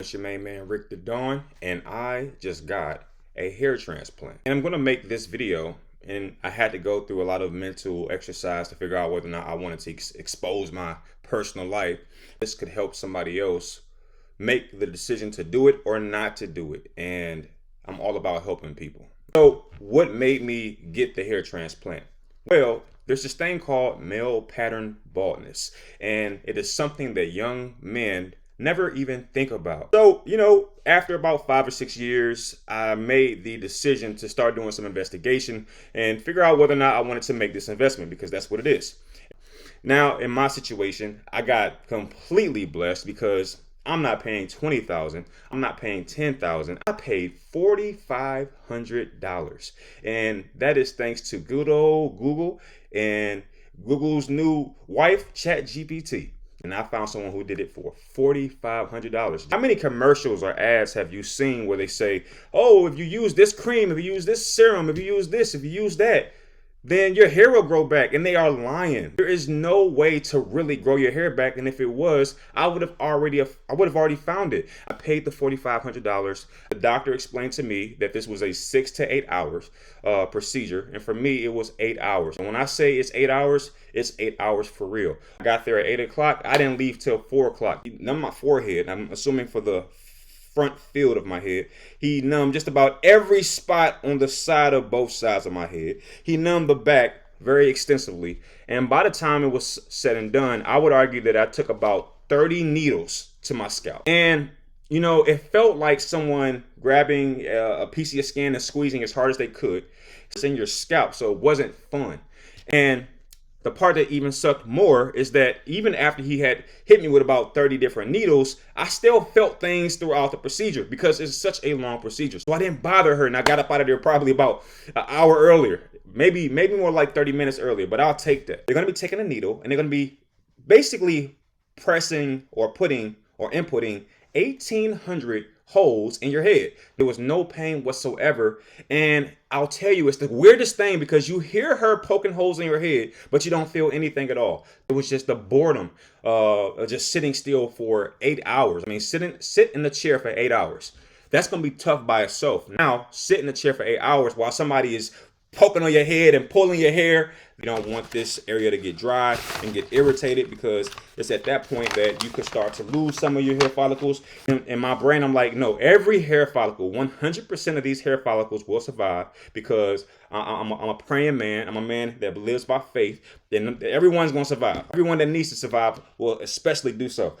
It's your main man Rick the Dawn, and I just got a hair transplant. And I'm gonna make this video, and I had to go through a lot of mental exercise to figure out whether or not I wanted to expose my personal life. This could help somebody else make the decision to do it or not to do it. And I'm all about helping people. So what made me get the hair transplant? Well, there's this thing called male pattern baldness, and it is something that young men never even think about. So, after about 5 or 6 years, I made the decision to start doing some investigation and figure out whether or not I wanted to make this investment, because that's what it is. Now, in my situation, I got completely blessed because I'm not paying $20,000. I'm not paying $10,000. I paid $4,500, and that is thanks to good old Google and Google's new wife, ChatGPT. And I found someone who did it for $4,500. How many commercials or ads have you seen where they say, oh, if you use this cream, if you use this serum, if you use this, if you use that, then your hair will grow back? And they are lying. There is no way to really grow your hair back. And if it was, I would have already found it. I paid the $4,500. The doctor explained to me that this was a 6 to 8 hours procedure. And for me, it was 8 hours. And when I say it's 8 hours, it's 8 hours for real. I got there at 8 o'clock. I didn't leave till 4 o'clock. He numbed my forehead. I'm assuming for the front field of my head. He numbed just about every spot on the side of both sides of my head. He numbed the back very extensively. And by the time it was said and done, I would argue that I took about 30 needles to my scalp. And it felt like someone grabbing a piece of your skin and squeezing as hard as they could. It's in your scalp, so it wasn't fun. And the part that even sucked more is that even after he had hit me with about 30 different needles, I still felt things throughout the procedure because it's such a long procedure. So I didn't bother her, and I got up out of there probably about an hour earlier, maybe more like 30 minutes earlier, but I'll take that. They're going to be taking a needle, and they're going to be basically pressing or putting or inputting 1,800 holes in your head. There was no pain whatsoever. And I'll tell you, it's the weirdest thing because you hear her poking holes in your head, but you don't feel anything at all. It was just the boredom of just sitting still for 8 hours. I mean, sit in the chair for 8 hours. That's going to be tough by itself. Now, sit in the chair for 8 hours while somebody is poking on your head and pulling your hair. You don't want this area to get dry and get irritated, because it's at that point that you could start to lose some of your hair follicles. In my brain, I'm like, no, every hair follicle, 100% of these hair follicles will survive, because I'm a praying man. I'm a man that lives by faith, and everyone's going to survive. Everyone that needs to survive will especially do so.